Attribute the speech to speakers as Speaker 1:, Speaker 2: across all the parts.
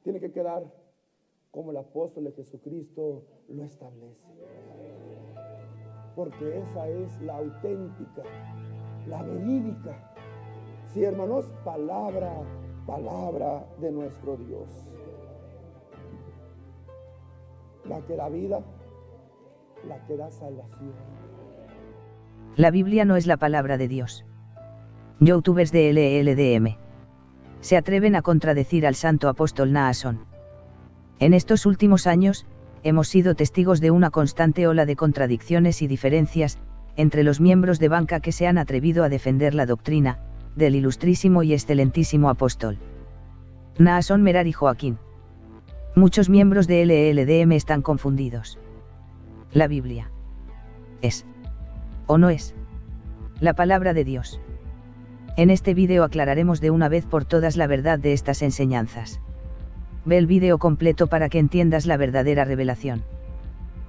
Speaker 1: tiene que quedar como el apóstol de Jesucristo lo establece. Porque esa es la auténtica, la verídica. Sí, hermanos, palabra de nuestro Dios. La que da vida, la que da salvación.
Speaker 2: La Biblia no es la palabra de Dios. Youtubers de LLDM se atreven a contradecir al santo apóstol Naasón. En estos últimos años, hemos sido testigos de una constante ola de contradicciones y diferencias entre los miembros de banca que se han atrevido a defender la doctrina del ilustrísimo y excelentísimo apóstol Naasón Merari Joaquín. Muchos miembros de LLDM están confundidos. ¿La Biblia es o no es la palabra de Dios? En este vídeo aclararemos de una vez por todas la verdad de estas enseñanzas. Ve el vídeo completo para que entiendas la verdadera revelación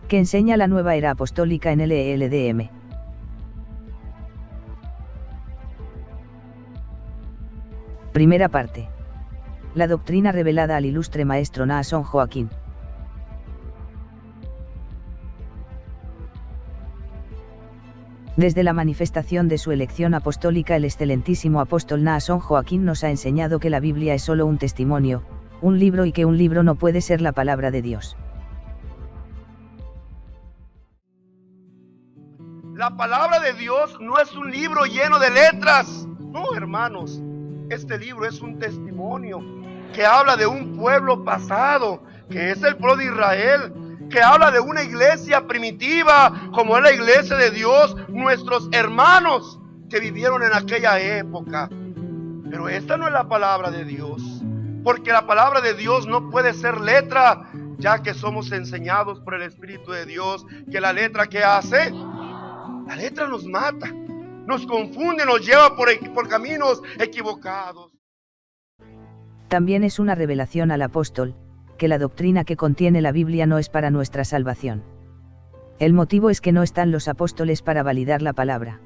Speaker 2: que enseña la nueva era apostólica en LLDM. Primera parte. La doctrina revelada al ilustre maestro Naasón Joaquín. Desde la manifestación de su elección apostólica, el excelentísimo apóstol Naasón Joaquín nos ha enseñado que la Biblia es solo un testimonio, un libro, y que un libro no puede ser la palabra de Dios.
Speaker 3: La palabra de Dios no es un libro lleno de letras. No, hermanos, este libro es un testimonio que habla de un pueblo pasado, que es el pueblo de Israel, que habla de una iglesia primitiva, como es la iglesia de Dios, nuestros hermanos que vivieron en aquella época. Pero esta no es la palabra de Dios, porque la palabra de Dios no puede ser letra, ya que somos enseñados por el Espíritu de Dios que la letra, ¿qué hace? La letra nos mata, nos confunde, nos lleva por caminos equivocados.
Speaker 2: También es una revelación al apóstol que la doctrina que contiene la Biblia no es para nuestra salvación. El motivo es que no están los apóstoles para validar la palabra.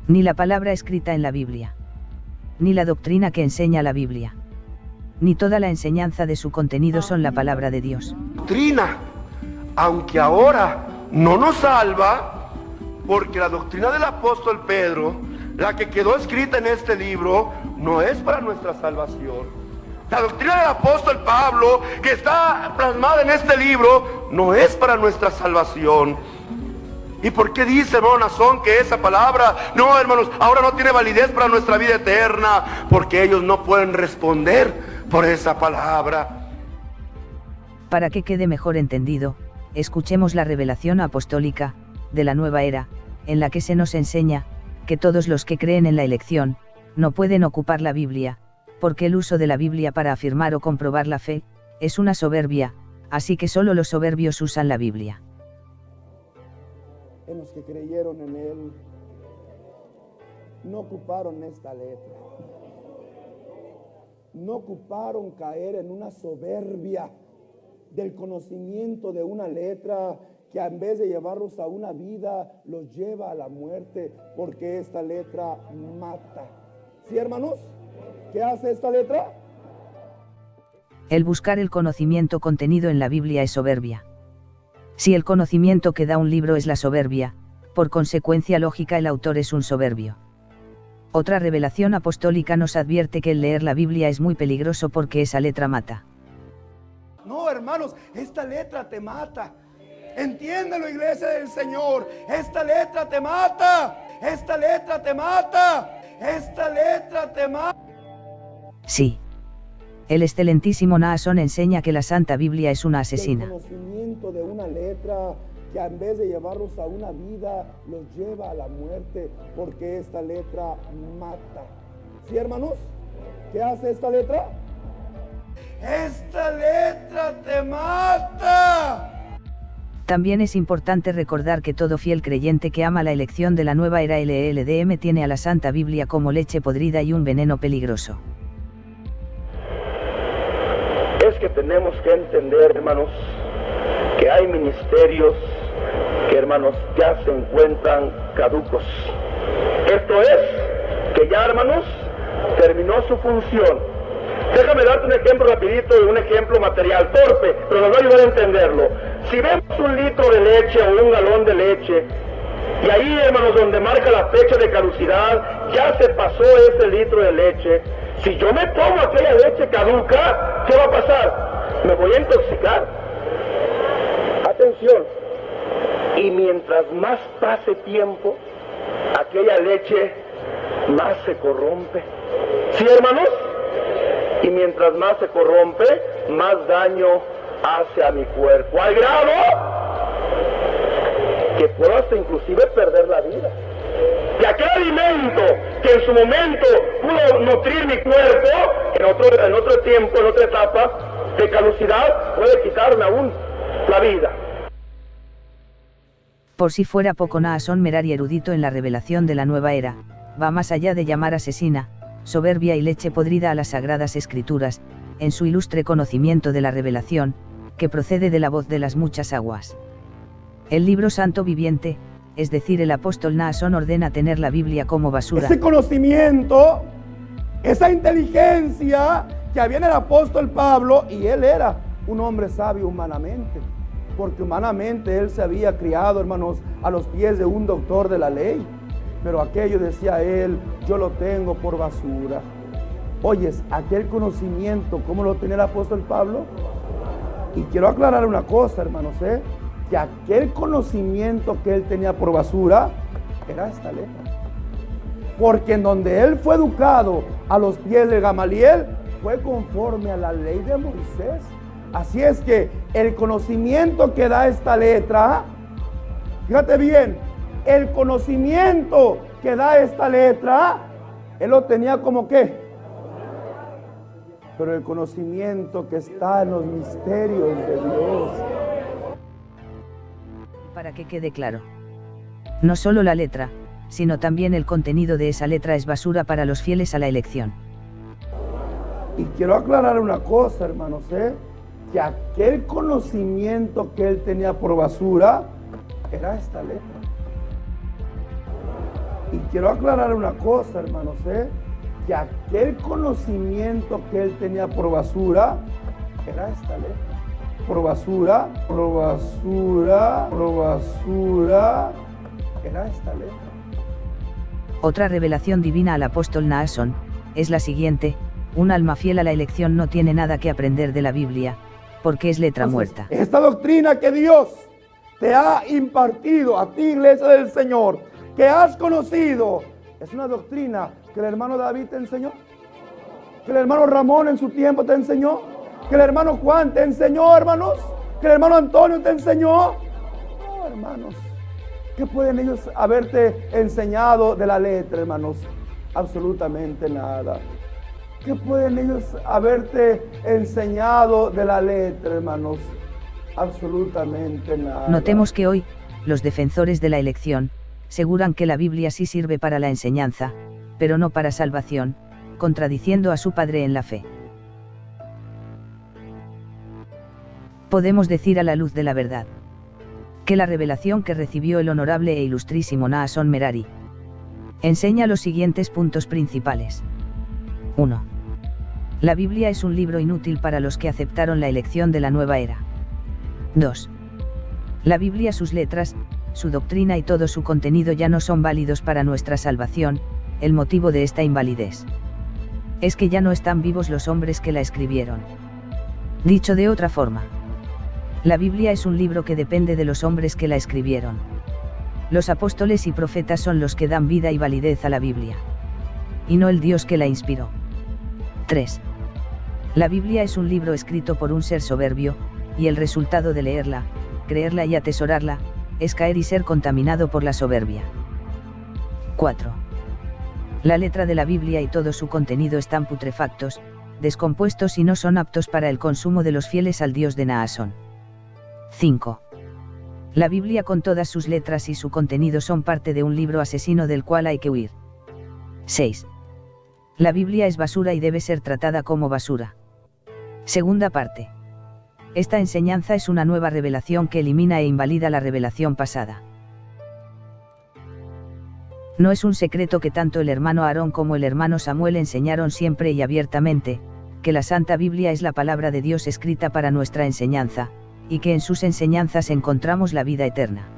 Speaker 2: Ni la palabra escrita en la Biblia. Ni la doctrina que enseña la Biblia. Ni toda la enseñanza de su contenido son la palabra de Dios.
Speaker 3: Doctrina, aunque ahora no nos salva, porque la doctrina del apóstol Pedro, la que quedó escrita en este libro, no es para nuestra salvación. La doctrina del apóstol Pablo, que está plasmada en este libro, no es para nuestra salvación. ¿Y por qué dice, hermano Naasón, que esa palabra, no, hermanos, ahora no tiene validez para nuestra vida eterna? Porque ellos no pueden responder por esa palabra.
Speaker 2: Para que quede mejor entendido, escuchemos la revelación apostólica de la nueva era, en la que se nos enseña que todos los que creen en la elección no pueden ocupar la Biblia, porque el uso de la Biblia para afirmar o comprobar la fe es una soberbia, así que solo los soberbios usan la Biblia.
Speaker 1: En los que creyeron en Él, no ocuparon esta letra. No ocuparon caer en una soberbia del conocimiento de una letra que en vez de llevarlos a una vida, los lleva a la muerte, porque esta letra mata. ¿Sí, hermanos? ¿Qué hace esta letra?
Speaker 2: El buscar el conocimiento contenido en la Biblia es soberbia. Si el conocimiento que da un libro es la soberbia, por consecuencia lógica el autor es un soberbio. Otra revelación apostólica nos advierte que el leer la Biblia es muy peligroso porque esa letra mata.
Speaker 1: No, hermanos, esta letra te mata. Entiéndelo, iglesia del Señor. Esta letra te mata. Esta letra te mata. Esta letra te mata.
Speaker 2: Sí. El excelentísimo Naasón enseña que la Santa Biblia es una asesina.
Speaker 1: El conocimiento de una letra que en vez de llevarlos a una vida, los lleva a la muerte, porque esta letra mata. ¿Sí, hermanos? ¿Qué hace esta letra? Esta letra te mata.
Speaker 2: También es importante recordar que todo fiel creyente que ama la elección de la nueva era LLDM tiene a la Santa Biblia como leche podrida y un veneno peligroso.
Speaker 4: Es que tenemos que entender, hermanos, que hay ministerios que, hermanos, ya se encuentran caducos. Esto es, que ya, hermanos, terminó su función. Déjame darte un ejemplo rapidito de un ejemplo material, torpe, pero nos va a ayudar a entenderlo. Si vemos un litro de leche o un galón de leche, y ahí, hermanos, donde marca la fecha de caducidad, ya se pasó ese litro de leche. Si yo me tomo aquella leche caduca, ¿qué va a pasar? Me voy a intoxicar. Atención. Y mientras más pase tiempo, aquella leche más se corrompe. ¿Sí, hermanos? Y mientras más se corrompe, más daño hace a mi cuerpo. Al grado que puedo hasta inclusive perder la vida. Que aquel alimento que en su momento pudo nutrir mi cuerpo, en otro tiempo, en otra etapa de caducidad, puede quitarme aún la vida.
Speaker 2: Por si fuera poco, Naasón Merari, erudito en la revelación de la nueva era, va más allá de llamar asesina, soberbia y leche podrida a las sagradas escrituras, en su ilustre conocimiento de la revelación, que procede de la voz de las muchas aguas. El libro santo viviente, es decir, el apóstol Naasón, ordena tener la Biblia como basura.
Speaker 1: Ese conocimiento, esa inteligencia que había en el apóstol Pablo, y él era un hombre sabio humanamente, porque humanamente él se había criado, hermanos, a los pies de un doctor de la ley. Pero aquello, decía él, yo lo tengo por basura. Oyes, aquel conocimiento, ¿cómo lo tenía el apóstol Pablo? Y quiero aclarar una cosa, hermanos, que aquel conocimiento que él tenía por basura era esta letra. Porque en donde él fue educado a los pies de Gamaliel, fue conforme a la ley de Moisés. Así es que el conocimiento que da esta letra, fíjate bien, el conocimiento que da esta letra, él lo tenía como ¿qué? Pero el conocimiento que está en los misterios de Dios.
Speaker 2: Para que quede claro, no solo la letra, sino también el contenido de esa letra es basura para los fieles a la elección.
Speaker 1: Y quiero aclarar una cosa, hermanos, que aquel conocimiento que él tenía por basura era esta letra. Y quiero aclarar una cosa, hermanos, que aquel conocimiento que él tenía por basura era esta letra. Por basura, por basura, por basura, era esta letra.
Speaker 2: Otra revelación divina al apóstol Naasón es la siguiente: un alma fiel a la elección no tiene nada que aprender de la Biblia, porque es letra muerta.
Speaker 1: Esta doctrina que Dios te ha impartido a ti, iglesia del Señor, que has conocido, es una doctrina que el hermano David te enseñó, que el hermano Ramón en su tiempo te enseñó, que el hermano Juan te enseñó, hermanos, que el hermano Antonio te enseñó. No, hermanos, ¿qué pueden ellos haberte enseñado de la letra, hermanos? Absolutamente nada. ¿Qué pueden ellos haberte enseñado de la letra, hermanos? Absolutamente nada.
Speaker 2: Notemos que hoy, los defensores de la elección, aseguran que la Biblia sí sirve para la enseñanza, pero no para salvación, contradiciendo a su padre en la fe. Podemos decir a la luz de la verdad que la revelación que recibió el honorable e ilustrísimo Naasón Merari enseña los siguientes puntos principales. 1. La Biblia es un libro inútil para los que aceptaron la elección de la nueva era. 2. La Biblia, sus letras, su doctrina y todo su contenido ya no son válidos para nuestra salvación. El motivo de esta invalidez es que ya no están vivos los hombres que la escribieron. Dicho de otra forma, la Biblia es un libro que depende de los hombres que la escribieron. Los apóstoles y profetas son los que dan vida y validez a la Biblia, y no el Dios que la inspiró. 3. La Biblia es un libro escrito por un ser soberbio, y el resultado de leerla, creerla y atesorarla, es caer y ser contaminado por la soberbia. 4. La letra de la Biblia y todo su contenido están putrefactos, descompuestos y no son aptos para el consumo de los fieles al Dios de Naasón. 5. La Biblia con todas sus letras y su contenido son parte de un libro asesino del cual hay que huir. 6. La Biblia es basura y debe ser tratada como basura. Segunda parte. Esta enseñanza es una nueva revelación que elimina e invalida la revelación pasada. No es un secreto que tanto el hermano Aarón como el hermano Samuel enseñaron siempre y abiertamente, que la Santa Biblia es la palabra de Dios escrita para nuestra enseñanza, y que en sus enseñanzas encontramos la vida eterna.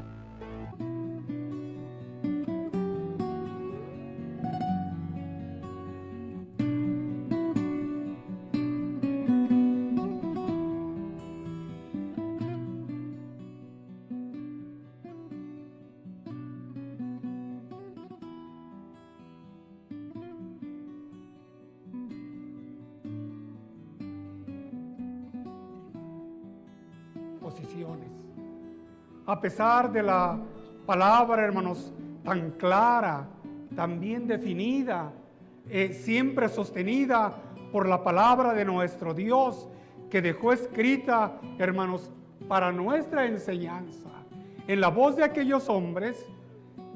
Speaker 5: Posiciones. A pesar de la palabra, hermanos, tan clara, tan bien definida, siempre sostenida por la palabra de nuestro Dios, que dejó escrita, hermanos, para nuestra enseñanza, en la voz de aquellos hombres,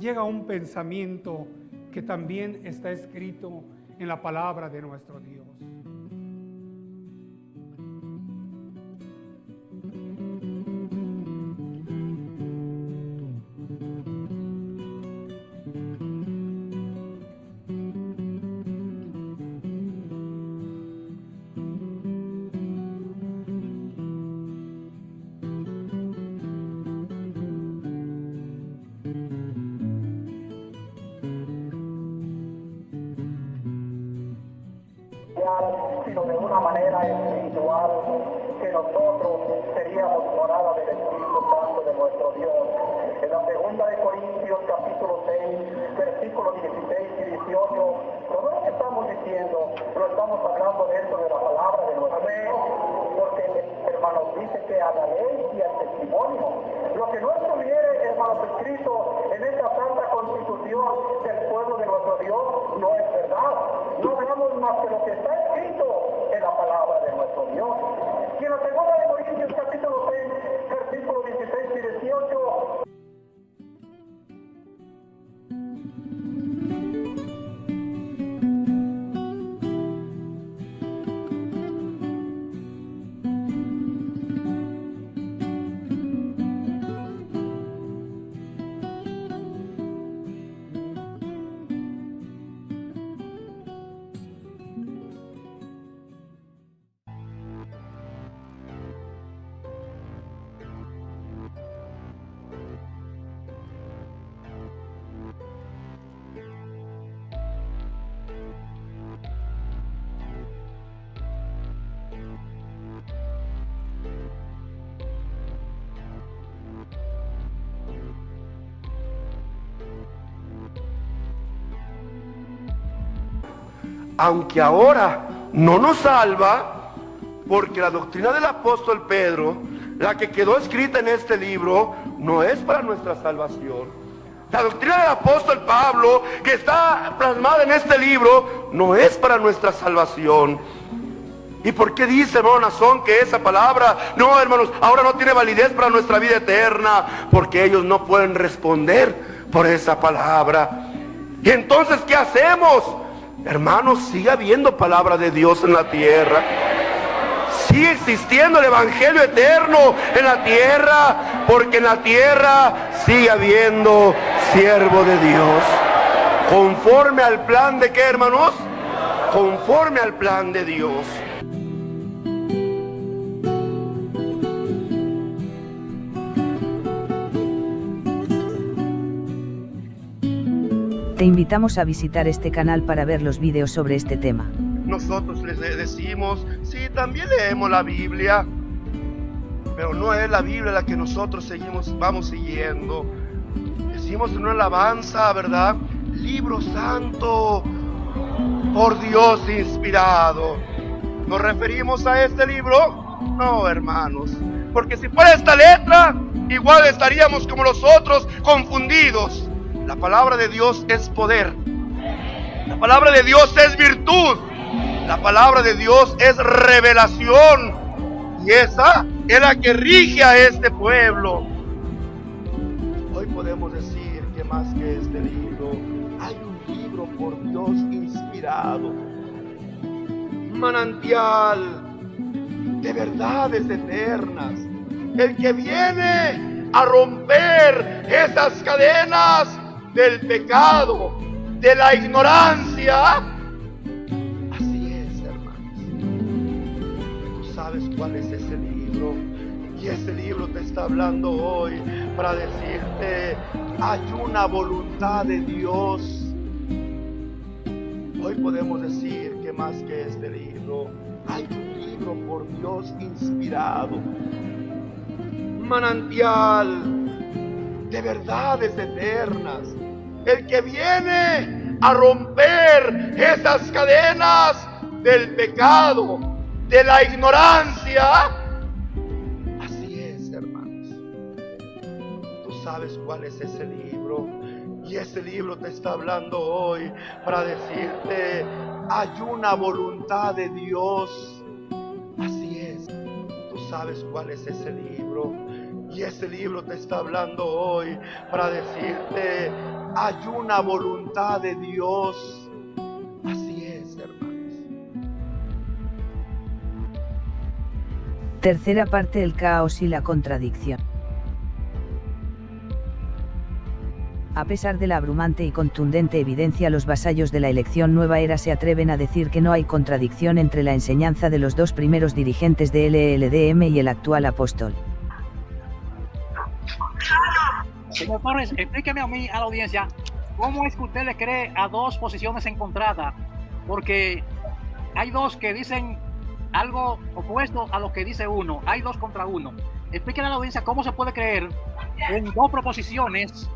Speaker 5: llega un pensamiento que también está escrito en la palabra de nuestro Dios.
Speaker 4: Sino de una manera espiritual, que nosotros seríamos morada del Espíritu Santo de nuestro Dios. En la segunda de Corintios, capítulo 6, versículos 16 y 18, todo lo que estamos diciendo, lo estamos hablando dentro de la palabra de nuestro Dios, porque, hermanos, dice que a la ley y al testimonio, lo que no estuviere, hermanos, escrito en esta santa constitución del pueblo de nuestro Dios, no es verdad. No veamos más que lo que está escrito en la palabra de nuestro Dios. Y en la segunda de Corintios capítulo 6, versículos 16 y 18.
Speaker 3: Aunque ahora no nos salva, porque la doctrina del apóstol Pedro, la que quedó escrita en este libro, no es para nuestra salvación. La doctrina del apóstol Pablo, que está plasmada en este libro, no es para nuestra salvación. ¿Y por qué dice, hermano Nazón, que esa palabra, no, hermanos, ahora no tiene validez para nuestra vida eterna? Porque ellos no pueden responder por esa palabra. Y entonces, ¿qué hacemos? Hermanos, sigue habiendo palabra de Dios en la tierra. Sigue existiendo el evangelio eterno en la tierra, porque en la tierra sigue habiendo siervo de Dios. Conforme al plan de ¿qué, hermanos? Conforme al plan de Dios.
Speaker 2: Te invitamos a visitar este canal para ver los vídeos sobre este tema.
Speaker 3: Nosotros les decimos, sí, también leemos la Biblia, pero no es la Biblia la que nosotros vamos siguiendo. Decimos en una alabanza, ¿verdad? Libro santo, por Dios inspirado. ¿Nos referimos a este libro? No, hermanos, porque si fuera esta letra, igual estaríamos como los otros, confundidos. La palabra de Dios es poder. La palabra de Dios es virtud. La palabra de Dios es revelación. Y esa es la que rige a este pueblo. Hoy podemos decir que más que este libro, hay un libro por Dios inspirado. Un manantial de verdades eternas. El que viene a romper esas cadenas del pecado, de la ignorancia. Así es, hermanos. cuál es ese libro. Y ese libro te está hablando hoy para decirte, hay una voluntad de Dios. Hoy podemos decir que más que este libro, hay un libro por Dios inspirado, manantial de verdades eternas, el que viene a romper esas cadenas del pecado, de la ignorancia. Así es, hermanos. Tú sabes cuál es ese libro, y ese libro te está hablando hoy para decirte, hay una voluntad de Dios. Así es. Tú sabes cuál es ese libro, y ese libro te está hablando hoy para decirte, hay una voluntad de Dios. Así es, hermanos.
Speaker 2: Tercera parte: el caos y la contradicción. A pesar de la abrumante y contundente evidencia, los vasallos de la elección nueva era se atreven a decir que no hay contradicción entre la enseñanza de los dos primeros dirigentes de LLDM y el actual apóstol.
Speaker 6: Señor Torres, explíqueme a mí, a la audiencia, ¿cómo es que usted le cree a dos posiciones encontradas? Porque hay dos que dicen algo opuesto a lo que dice uno, hay dos contra uno. Explíqueme a la audiencia cómo se puede creer en dos proposiciones,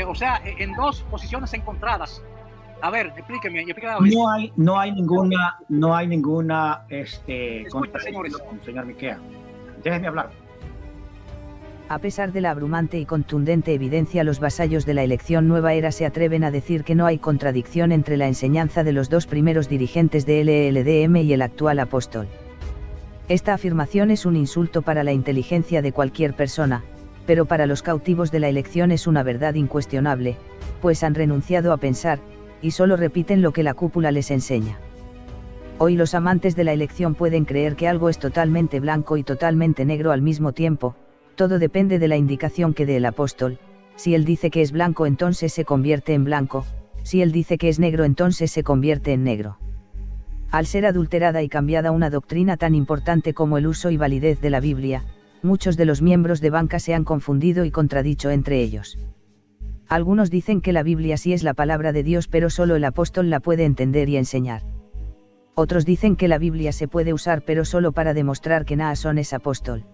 Speaker 6: o sea, en dos posiciones encontradas. A ver, explíqueme a la audiencia.
Speaker 7: No hay ninguna
Speaker 6: Escucha, señores.
Speaker 7: señor Miquea. Déjeme hablar.
Speaker 2: A pesar de la abrumante y contundente evidencia, los vasallos de la elección nueva era se atreven a decir que no hay contradicción entre la enseñanza de los dos primeros dirigentes de LLDM y el actual apóstol. Esta afirmación es un insulto para la inteligencia de cualquier persona, pero para los cautivos de la elección es una verdad incuestionable, pues han renunciado a pensar, y solo repiten lo que la cúpula les enseña. Hoy los amantes de la elección pueden creer que algo es totalmente blanco y totalmente negro al mismo tiempo. Todo depende de la indicación que dé el apóstol. Si él dice que es blanco, entonces se convierte en blanco; si él dice que es negro, entonces se convierte en negro. Al ser adulterada y cambiada una doctrina tan importante como el uso y validez de la Biblia, muchos de los miembros de banca se han confundido y contradicho entre ellos. Algunos dicen que la Biblia sí es la palabra de Dios, pero solo el apóstol la puede entender y enseñar. Otros dicen que la Biblia se puede usar, pero solo para demostrar que Naasón es apóstol.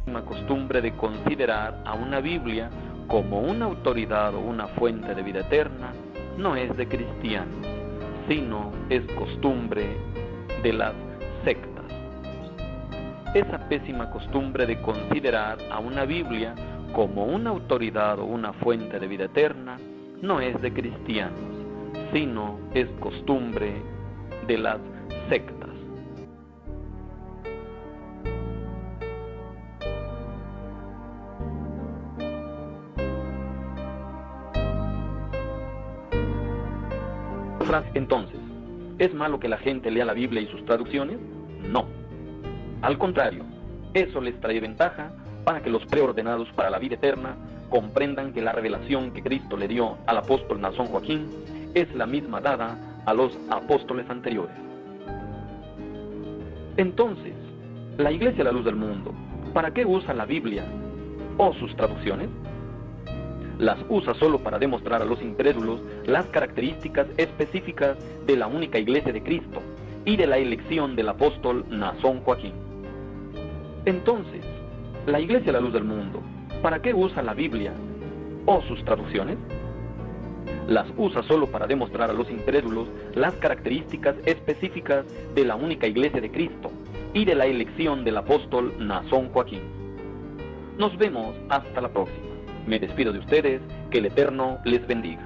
Speaker 8: Una costumbre de considerar a una Biblia como una autoridad o una fuente de vida eterna no es de cristianos, sino es costumbre de las sectas. Esa pésima costumbre de considerar a una Biblia como una autoridad o una fuente de vida eterna no es de cristianos, sino es costumbre de las sectas. Entonces, ¿es malo que la gente lea la Biblia y sus traducciones? No. Al contrario, eso les trae ventaja para que los preordenados para la vida eterna comprendan que la revelación que Cristo le dio al apóstol Naasón Joaquín es la misma dada a los apóstoles anteriores. Entonces, la Iglesia, la luz del mundo, ¿para qué usa la Biblia o sus traducciones? Las usa solo para demostrar a los incrédulos las características específicas de la única Iglesia de Cristo y de la elección del apóstol Naasón Joaquín. Entonces, la Iglesia, la luz del mundo, ¿para qué usa la Biblia o sus traducciones? Las usa solo para demostrar a los incrédulos las características específicas de la única Iglesia de Cristo y de la elección del apóstol Naasón Joaquín. Nos vemos hasta la próxima. Me despido de ustedes, que el Eterno les bendiga.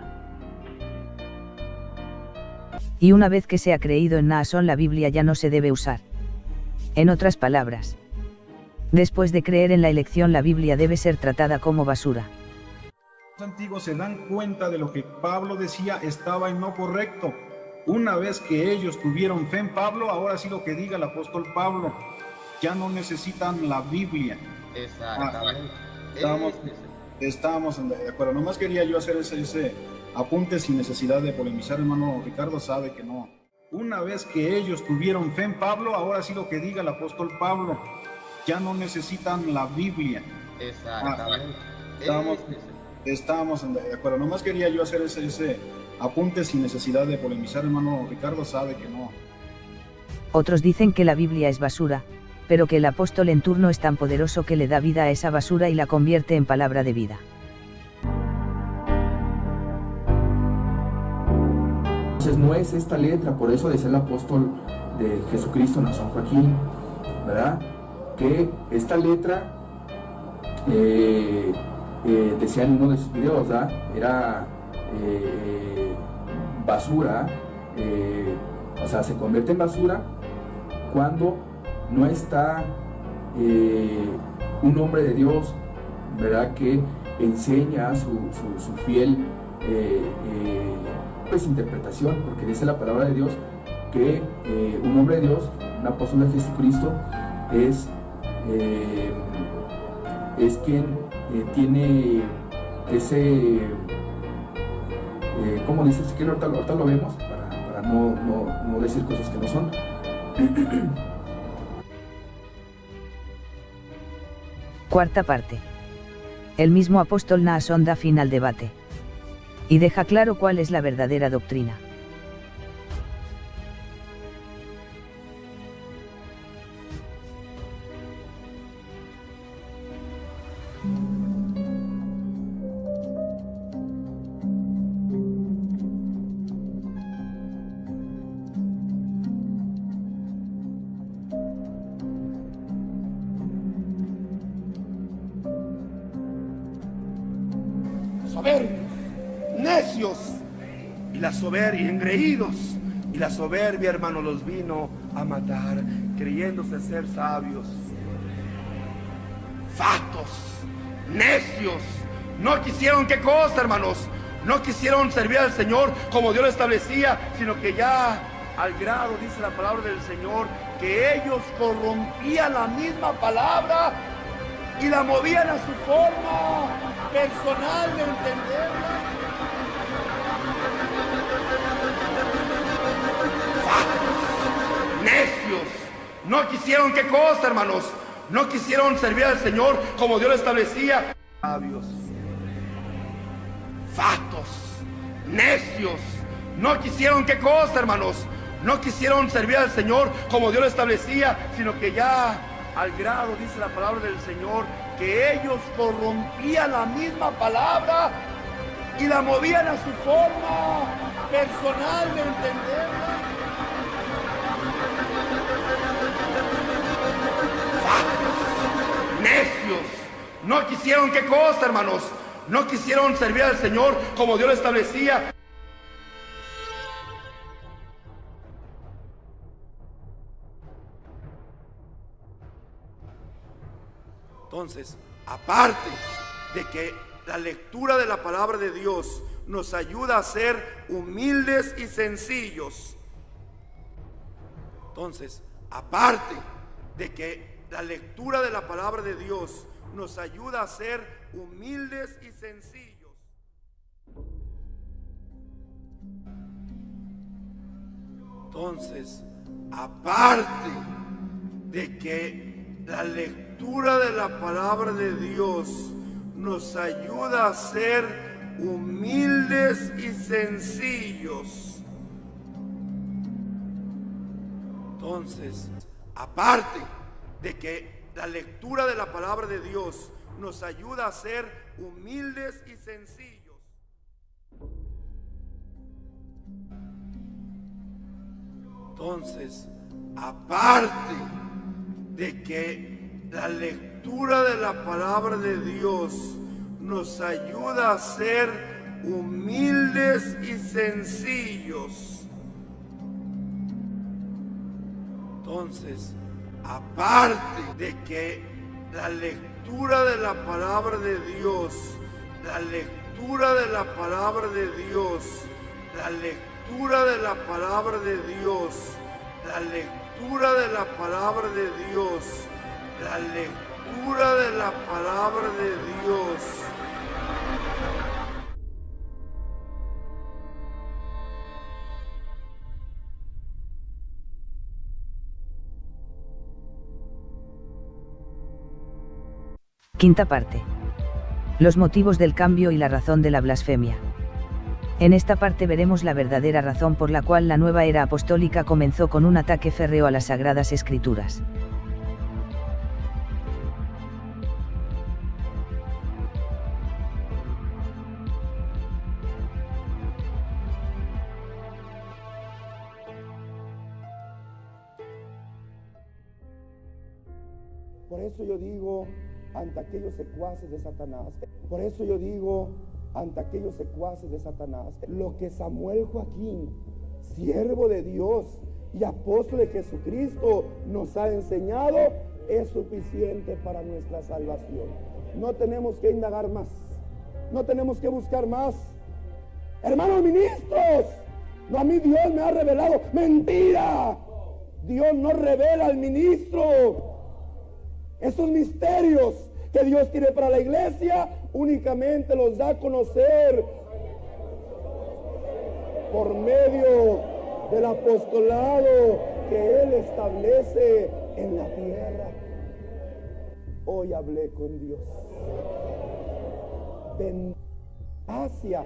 Speaker 2: Y una vez que se ha creído en Naasón, la Biblia ya no se debe usar. En otras palabras, después de creer en la elección, la Biblia debe ser tratada como basura.
Speaker 9: Los antiguos se dan cuenta de lo que Pablo decía estaba en lo correcto. Una vez que ellos tuvieron fe en Pablo, ahora sí lo que diga el apóstol Pablo, ya no necesitan la Biblia.
Speaker 10: Exactamente.
Speaker 9: Estamos de acuerdo. Nomás quería yo hacer ese apunte sin necesidad de polemizar, hermano Ricardo sabe que no. Una vez que ellos tuvieron fe en Pablo, ahora sí lo que diga el apóstol Pablo, ya no necesitan la Biblia.
Speaker 10: Exactamente.
Speaker 9: Estábamos de acuerdo. Nomás quería yo hacer ese apunte sin necesidad de polemizar, hermano. Ricardo sabe que no.
Speaker 2: Otros dicen que la Biblia es basura, pero que el apóstol en turno es tan poderoso que le da vida a esa basura y la convierte en palabra de vida.
Speaker 11: Entonces no es esta letra, por eso decía el apóstol de Jesucristo en San Joaquín, ¿verdad? Que esta letra, decía en uno de sus videos, ¿verdad? Era basura, o sea, se convierte en basura cuando no está un hombre de Dios, ¿verdad? Que enseña su fiel pues interpretación, porque dice la palabra de Dios que un hombre de Dios, un apóstol de Jesucristo, es quien tiene ese, ¿cómo dice? Si quieren, ahorita lo vemos para no decir cosas que no son.
Speaker 2: Cuarta parte. El mismo apóstol Naasón da fin al debate y deja claro cuál es la verdadera doctrina.
Speaker 3: Soberbios, necios, y la soberbia, engreídos, y la soberbia, hermano, los vino a matar, creyéndose ser sabios. Fatos, necios, no quisieron, ¿qué cosa, hermanos? No quisieron servir al Señor como Dios lo establecía, sino que ya al grado, dice la palabra del Señor, que ellos corrompían la misma palabra y la movían a su forma personal de entenderla. Fatos, necios, no quisieron, ¿qué cosa, hermanos? No quisieron servir al Señor como Dios lo establecía. Sabios, fatos, necios, no quisieron, ¿qué cosa, hermanos? No quisieron servir al Señor como Dios lo establecía, sino que ya al grado, dice la palabra del Señor, que ellos corrompían la misma palabra y la movían a su forma personal de entenderla. Fatos, necios, no quisieron, ¿qué cosa, hermanos? No quisieron servir al Señor como Dios lo establecía. Entonces, aparte de que la lectura de la palabra de Dios nos ayuda a ser humildes y sencillos. Entonces, aparte de que la lectura de la palabra de Dios nos ayuda a ser humildes y sencillos. Entonces, aparte de que la lectura de la palabra de Dios nos ayuda a ser humildes y sencillos. Entonces, aparte de que la lectura de la palabra de Dios nos ayuda a ser humildes y sencillos. Entonces, aparte de que la lectura de la palabra de Dios nos ayuda a ser humildes y sencillos. Entonces, aparte de que la lectura de la palabra de Dios, la lectura de la palabra de Dios, la lectura de la palabra de Dios, la lectura de la palabra de Dios, la lectura de la palabra de Dios.
Speaker 2: Quinta parte. Los motivos del cambio y la razón de la blasfemia. En esta parte veremos la verdadera razón por la cual la nueva era apostólica comenzó con un ataque férreo a las Sagradas Escrituras.
Speaker 1: Por eso yo digo ante aquellos secuaces de Satanás, por eso yo digo ante aquellos secuaces de Satanás, lo que Samuel Joaquín, siervo de Dios y apóstol de Jesucristo, nos ha enseñado es suficiente para nuestra salvación. No tenemos que indagar más, no tenemos que buscar más. Hermanos ministros, no, a mí Dios me ha revelado. Mentira, Dios no revela al ministro. Esos misterios que Dios tiene para la iglesia únicamente los da a conocer por medio del apostolado que Él establece en la tierra. Hoy hablé con Dios. Asia,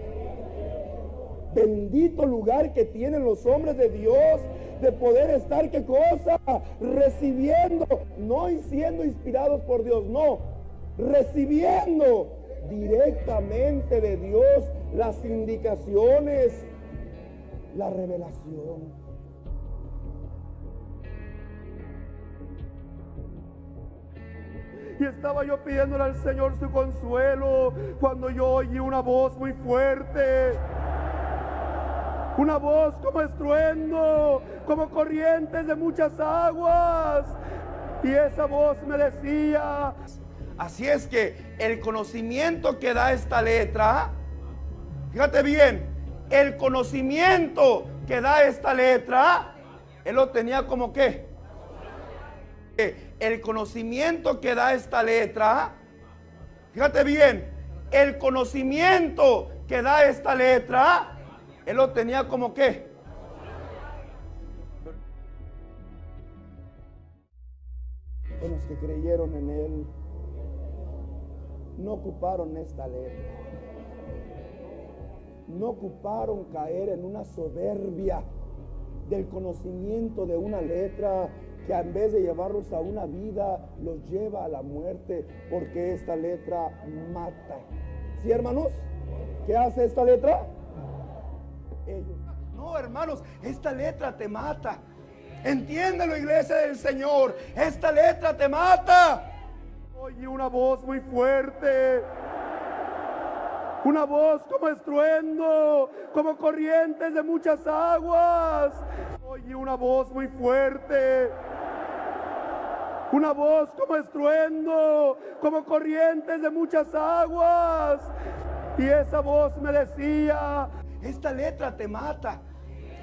Speaker 1: bendito lugar que tienen los hombres de Dios de poder estar, ¿qué cosa? Recibiendo, no siendo inspirados por Dios, no, recibiendo directamente de Dios las indicaciones, la revelación. Y estaba yo pidiéndole al Señor su consuelo cuando yo oí una voz muy fuerte. Una voz como estruendo, como corrientes de muchas aguas. Y esa voz me decía.
Speaker 3: Así es que el conocimiento que da esta letra, fíjate bien, el conocimiento que da esta letra, él lo tenía como ¿qué? El conocimiento que da esta letra, fíjate bien, el conocimiento que da esta letra, él lo tenía como ¿qué?
Speaker 1: Los que creyeron en Él no ocuparon esta letra, no ocuparon caer en una soberbia del conocimiento de una letra que en vez de llevarlos a una vida los lleva a la muerte, porque esta letra mata. ¿Sí, hermanos? ¿Qué hace esta letra? Ellos. No, hermanos, esta letra te mata. Entiéndelo, iglesia del Señor, esta letra te mata. Oye una voz muy fuerte, una voz como estruendo, como corrientes de muchas aguas. Oye una voz muy fuerte, una voz como estruendo, como corrientes de muchas aguas. Y esa voz me decía, esta letra te mata.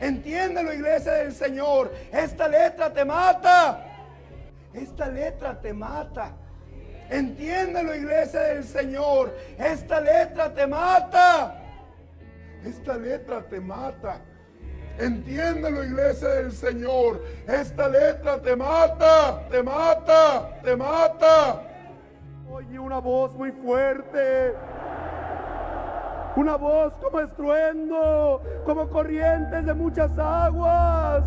Speaker 1: Entiéndelo, iglesia del Señor, esta letra te mata. Esta letra te mata. Entiéndelo, iglesia del Señor, esta letra te mata. Esta letra te mata. Entiéndelo, iglesia del Señor, esta letra te mata, te mata, te mata. Oye una voz muy fuerte, una voz como estruendo, como corrientes de muchas aguas.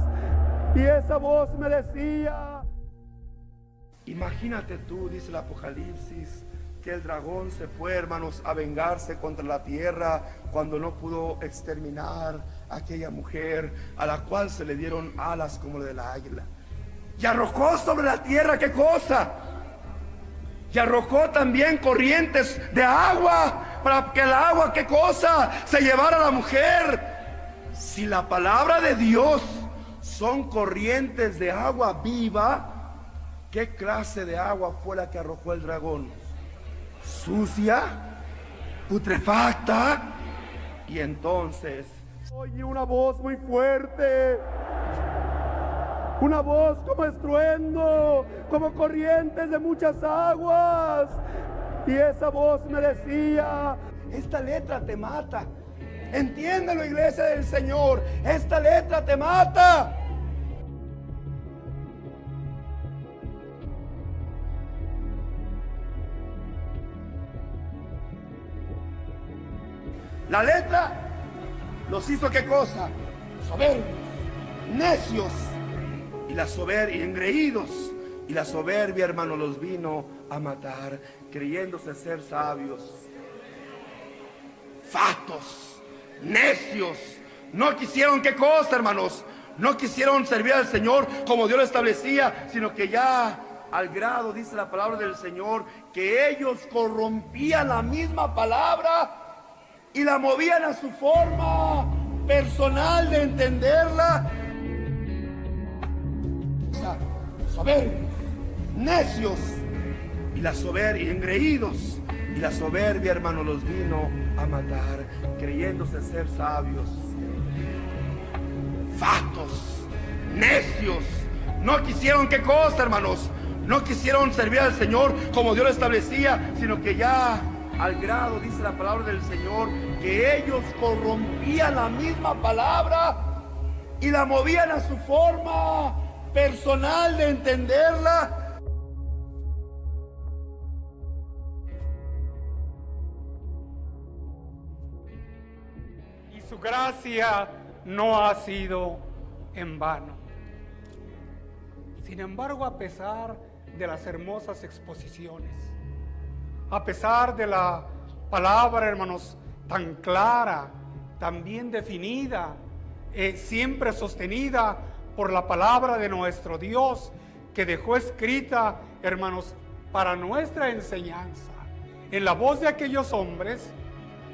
Speaker 1: Y esa voz me decía. Imagínate tú, dice el Apocalipsis, que el dragón se fue, hermanos, a vengarse contra la tierra cuando no pudo exterminar a aquella mujer a la cual se le dieron alas como la del águila. Y arrojó sobre la tierra, ¿qué cosa? Y arrojó también corrientes de agua para que el agua, ¿qué cosa? Se llevara a la mujer. Si la palabra de Dios son corrientes de agua viva, ¿qué clase de agua fue la que arrojó el dragón? Sucia, putrefacta. Y entonces oye una voz muy fuerte, una voz como estruendo, como corrientes de muchas aguas. Y esa voz me decía, esta letra te mata. Entiéndelo, iglesia del Señor, esta letra te mata.
Speaker 3: La letra los hizo ¿qué cosa? Soberbios, necios y engreídos. Y la soberbia, hermano, los vino a matar, creyéndose ser sabios. Fatos, necios. No quisieron ¿qué cosa, hermanos? No quisieron servir al Señor como Dios lo establecía, sino que ya al grado, dice la palabra del Señor, que ellos corrompían la misma palabra y la movían a su forma personal de entenderla. Soberbios, necios y engreídos. Y la soberbia, hermano, los vino a matar, creyéndose ser sabios. Fatos, necios. No quisieron ¿qué cosa, hermanos? No quisieron servir al Señor como Dios lo establecía, sino que ya al grado, dice la palabra del Señor, que ellos corrompían la misma palabra y la movían a su forma personal de entenderla.
Speaker 5: Y su gracia no ha sido en vano. Sin embargo, a pesar de las hermosas exposiciones, a pesar de la palabra, hermanos, tan clara, tan bien definida, siempre sostenida por la palabra de nuestro Dios, que dejó escrita, hermanos, para nuestra enseñanza, en la voz de aquellos hombres,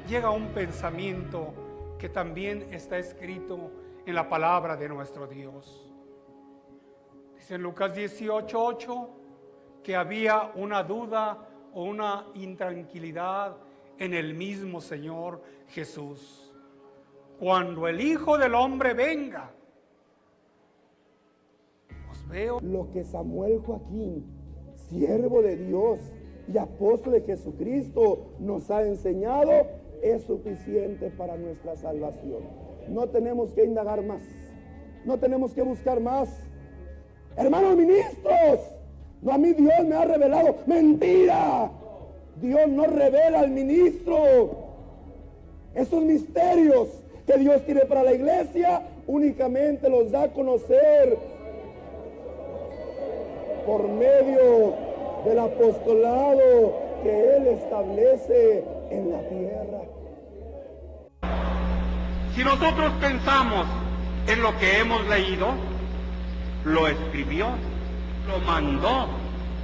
Speaker 5: llega un pensamiento que también está escrito en la palabra de nuestro Dios. Dice en Lucas 18:8 que había una duda o una intranquilidad en el mismo Señor Jesús. Cuando el Hijo del Hombre venga, os veo.
Speaker 1: Lo que Samuel Joaquín, siervo de Dios y apóstol de Jesucristo, nos ha enseñado es suficiente para nuestra salvación. No tenemos que indagar más, no tenemos que buscar más. Hermanos ministros, no, a mí Dios me ha revelado. Mentira, Dios no revela al ministro. Esos misterios que Dios tiene para la iglesia únicamente los da a conocer por medio del apostolado que Él establece en la tierra.
Speaker 10: Si nosotros pensamos en lo que hemos leído, lo escribió, lo mandó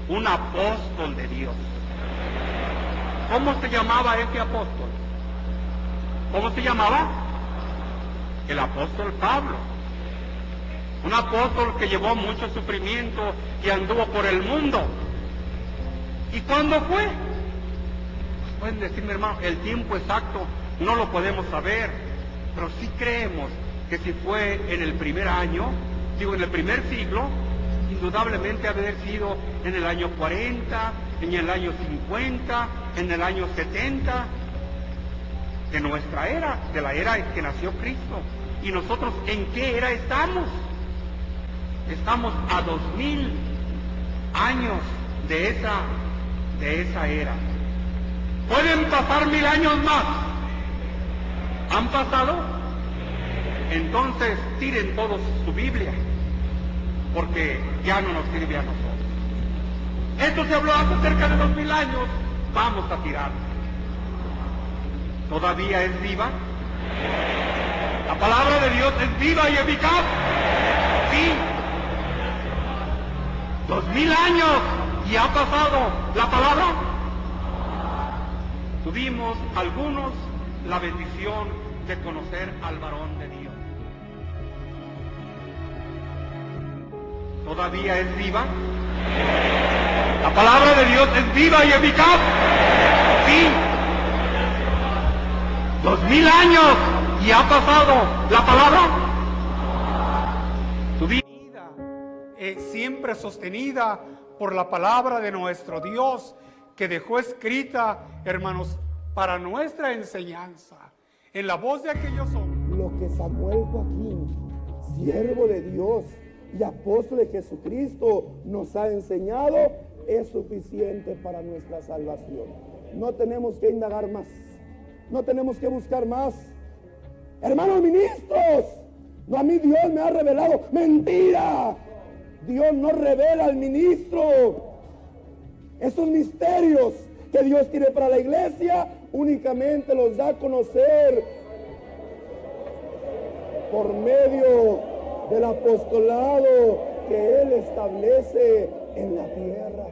Speaker 10: un apóstol de Dios. ¿Cómo se llamaba ese apóstol? ¿Cómo se llamaba? El apóstol Pablo. Un apóstol que llevó mucho sufrimiento y anduvo por el mundo. ¿Y cuándo fue? Pues pueden decirme, hermano, el tiempo exacto no lo podemos saber, pero sí creemos que si fue en el primer año, en el primer siglo, indudablemente haber sido en el año 40, en el año 50, en el año 70 de nuestra era, de la era en que nació Cristo. ¿Y nosotros en qué era estamos? Estamos a 2000 años de esa era. ¿Pueden pasar 1000 años más? ¿Han pasado? Entonces tiren todos su Biblia, porque ya no nos sirve a nosotros. Esto se habló hace cerca de 2000 años, vamos a tirar. ¿Todavía es viva? ¿La palabra de Dios es viva y eficaz? Sí. 2000 años y ha pasado la palabra. Tuvimos algunos la bendición de conocer al varón de Dios. ¿Todavía es viva? ¿La palabra de Dios es viva y eficaz? Sí. 2000 años y ha pasado la palabra.
Speaker 5: Tu vida siempre sostenida por la palabra de nuestro Dios, que dejó escrita, hermanos, para nuestra enseñanza, en la voz de aquellos hombres.
Speaker 1: Lo que Samuel Joaquín, siervo de Dios y apóstol de Jesucristo, nos ha enseñado es suficiente para nuestra salvación. No tenemos que indagar más, No tenemos que buscar más. Hermanos ministros, no, a mí Dios me ha revelado. Mentira. Dios no revela al ministro. Esos misterios que Dios tiene para la iglesia únicamente los da a conocer por medio del apostolado que Él establece en la tierra.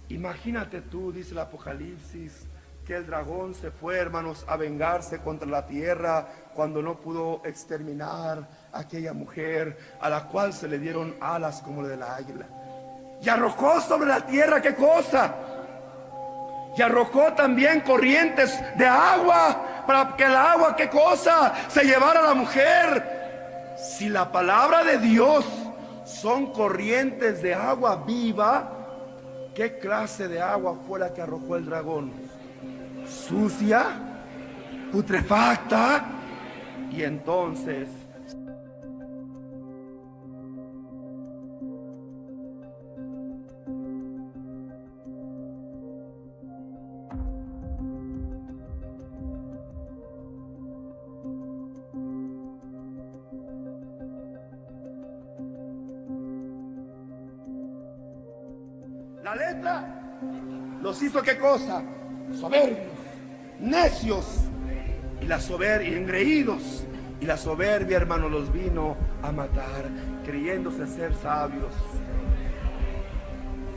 Speaker 3: Imagínate tú, dice el Apocalipsis, que el dragón se fue, hermanos, a vengarse contra la tierra cuando no pudo exterminar a aquella mujer a la cual se le dieron alas como la de la águila. Y arrojó sobre la tierra, ¿qué cosa? Y arrojó también corrientes de agua para que el agua, ¿qué cosa? Se llevara a la mujer. Si la palabra de Dios son corrientes de agua viva, ¿qué clase de agua fue la que arrojó el dragón? Sucia, putrefacta. Y entonces la letra los hizo, ¿qué cosa? Soberbios, necios, y la soberbia, engreídos, y la soberbia, hermano, los vino a matar, creyéndose ser sabios.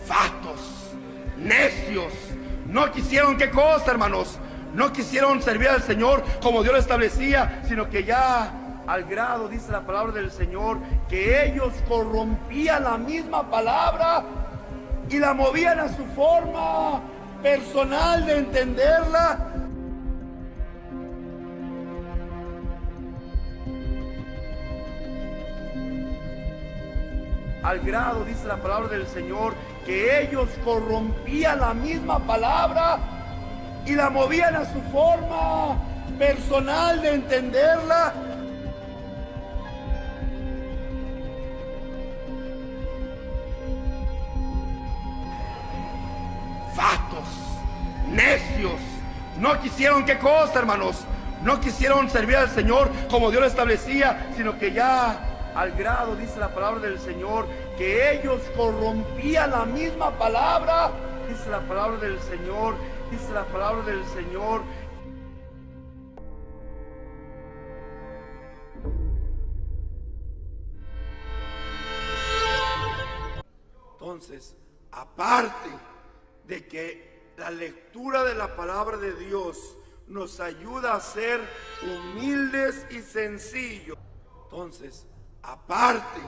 Speaker 3: Fatos, necios, no quisieron, ¿qué cosa, hermanos? No quisieron servir al Señor como Dios lo establecía, sino que ya al grado, dice la palabra del Señor, que ellos corrompían la misma palabra y la movían a su forma personal de entenderla. Al grado, dice la palabra del Señor, que ellos corrompían la misma palabra y la movían a su forma personal de entenderla. Fatos, necios, no quisieron, ¿qué cosa, hermanos? No quisieron servir al Señor como Dios lo establecía, sino que ya al grado, dice la palabra del Señor, que ellos corrompían la misma palabra, dice la palabra del Señor, dice la palabra del Señor. Entonces, aparte de que la lectura de la palabra de Dios nos ayuda a ser humildes y sencillos. Entonces, aparte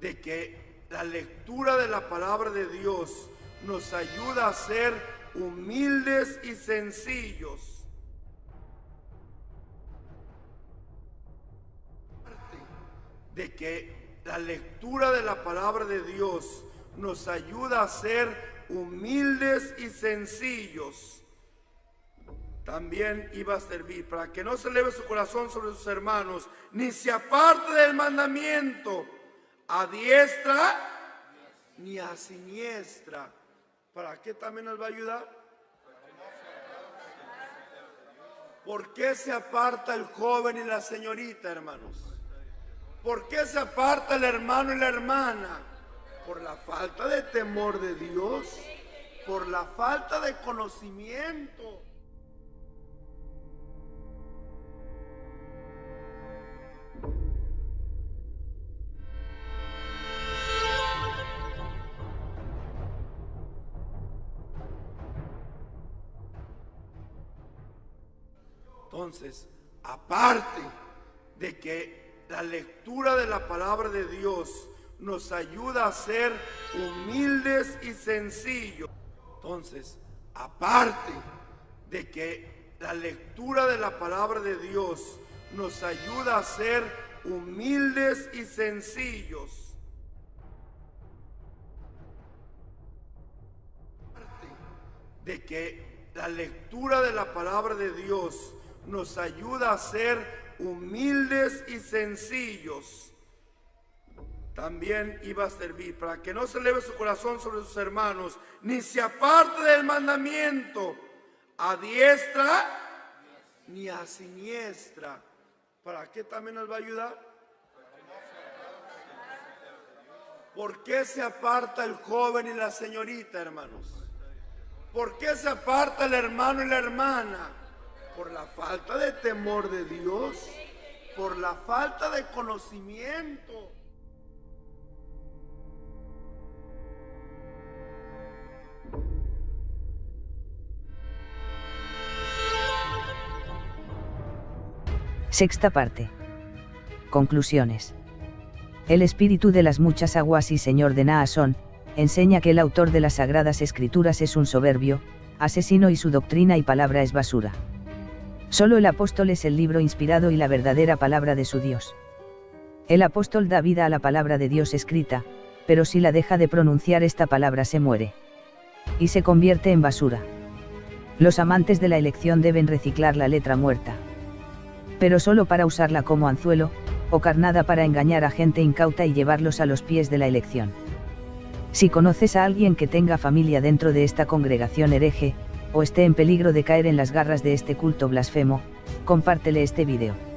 Speaker 3: de que la lectura de la palabra de Dios nos ayuda a ser humildes y sencillos. Aparte de que la lectura de la palabra de Dios nos ayuda a ser humildes y sencillos, también iba a servir para que no se eleve su corazón sobre sus hermanos, ni se aparte del mandamiento a diestra ni a siniestra. ¿Para qué también nos va a ayudar? ¿Por qué se aparta el joven y la señorita, hermanos? ¿Por qué se aparta el hermano y la hermana? Por la falta de temor de Dios, por la falta de conocimiento. Entonces, aparte de que la lectura de la palabra de Dios nos ayuda a ser humildes y sencillos. Entonces, aparte de que la lectura de la palabra de Dios nos ayuda a ser humildes y sencillos. Aparte de que la lectura de la palabra de Dios nos ayuda a ser humildes y sencillos, también iba a servir para que no se eleve su corazón sobre sus hermanos, ni se aparte del mandamiento a diestra ni a siniestra. ¿Para qué también nos va a ayudar? ¿Por qué se aparta el joven y la señorita, hermanos? ¿Por qué se aparta el hermano y la hermana? Por la falta de temor de Dios, por la falta de conocimiento.
Speaker 2: Sexta parte. Conclusiones. El espíritu de las muchas aguas y señor de Naasón, enseña que el autor de las Sagradas Escrituras es un soberbio, asesino y su doctrina y palabra es basura. Solo el apóstol es el libro inspirado y la verdadera palabra de su Dios. El apóstol da vida a la palabra de Dios escrita, pero si la deja de pronunciar esta palabra se muere. Y se convierte en basura. Los amantes de la elección deben reciclar la letra muerta. Pero solo para usarla como anzuelo, o carnada para engañar a gente incauta y llevarlos a los pies de la elección. Si conoces a alguien que tenga familia dentro de esta congregación hereje, o esté en peligro de caer en las garras de este culto blasfemo, compártele este video.